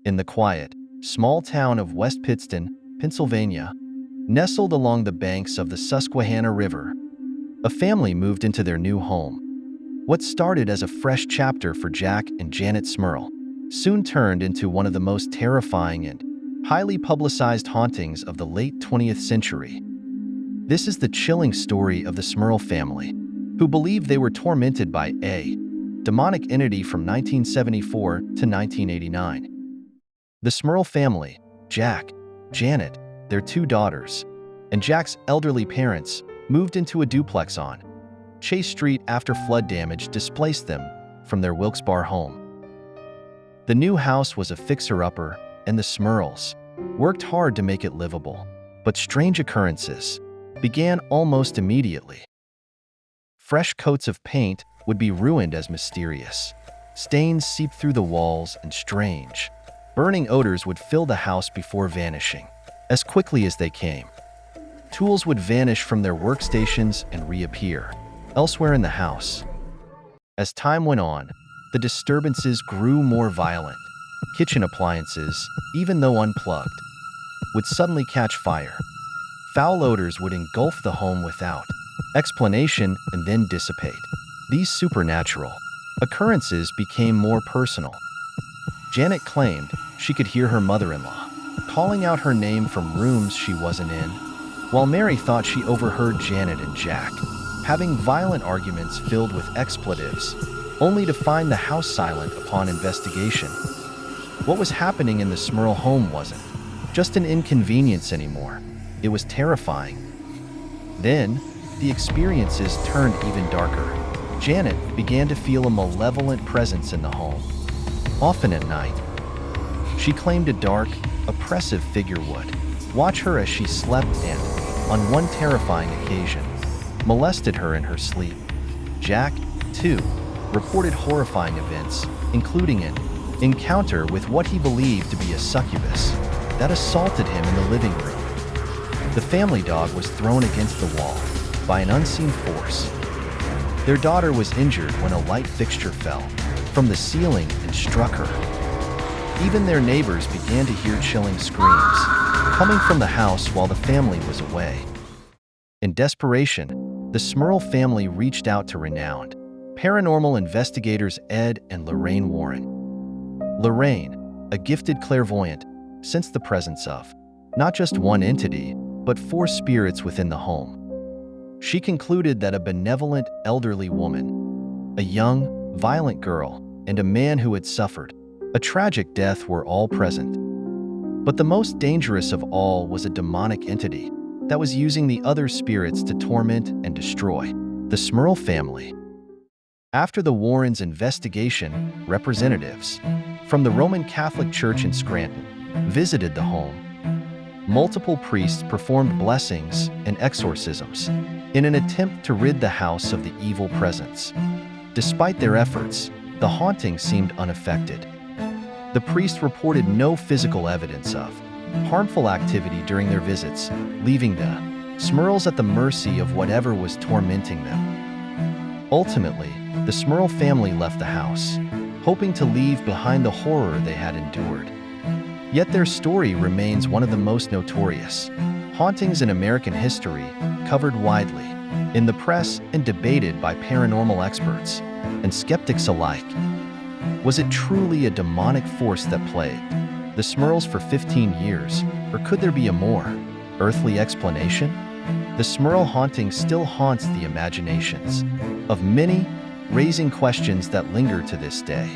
In the quiet, small town of West Pittston, Pennsylvania, nestled along the banks of the Susquehanna River, a family moved into their new home. What started as a fresh chapter for Jack and Janet Smurl soon turned into one of the most terrifying and highly publicized hauntings of the late 20th century. This is the chilling story of the Smurl family, who believed they were tormented by a demonic entity from 1974 to 1989. The Smurl family, Jack, Janet, their two daughters, and Jack's elderly parents, moved into a duplex on Chase Street after flood damage displaced them from their Wilkes-Barre home. The new house was a fixer-upper, and the Smurls worked hard to make it livable, but strange occurrences began almost immediately. Fresh coats of paint would be ruined as mysterious. Stains seeped through the walls, and strange, burning odors would fill the house before vanishing as quickly as they came. Tools would vanish from their workstations and reappear elsewhere in the house. As time went on, the disturbances grew more violent. Kitchen appliances, even though unplugged, would suddenly catch fire. Foul odors would engulf the home without explanation and then dissipate. These supernatural occurrences became more personal. Janet claimed she could hear her mother-in-law calling out her name from rooms she wasn't in, while Mary thought she overheard Janet and Jack having violent arguments filled with expletives, only to find the house silent upon investigation. What was happening in the Smurl home wasn't just an inconvenience anymore. It was terrifying. Then, the experiences turned even darker. Janet began to feel a malevolent presence in the home, often at night. She claimed a dark, oppressive figure would watch her as she slept and, on one terrifying occasion, molested her in her sleep. Jack, too, reported horrifying events, including an encounter with what he believed to be a succubus that assaulted him in the living room. The family dog was thrown against the wall by an unseen force. Their daughter was injured when a light fixture fell from the ceiling and struck her. Even their neighbors began to hear chilling screams coming from the house while the family was away. In desperation, the Smurl family reached out to renowned paranormal investigators Ed and Lorraine Warren. Lorraine, a gifted clairvoyant, sensed the presence of not just one entity, but 4 spirits within the home. She concluded that a benevolent elderly woman, a young, violent girl, and a man who had suffered a tragic death were all present. But the most dangerous of all was a demonic entity that was using the other spirits to torment and destroy the Smurl family. After the Warrens' investigation, representatives from the Roman Catholic Church in Scranton visited the home. Multiple priests performed blessings and exorcisms in an attempt to rid the house of the evil presence. Despite their efforts, the haunting seemed unaffected. The priests reported no physical evidence of harmful activity during their visits, leaving the Smurls at the mercy of whatever was tormenting them. Ultimately, the Smurl family left the house, hoping to leave behind the horror they had endured. Yet their story remains one of the most notorious hauntings in American history, covered widely in the press and debated by paranormal experts and skeptics alike. Was it truly a demonic force that plagued the Smurls for 15 years, or could there be a more earthly explanation? The Smurl haunting still haunts the imaginations of many, raising questions that linger to this day.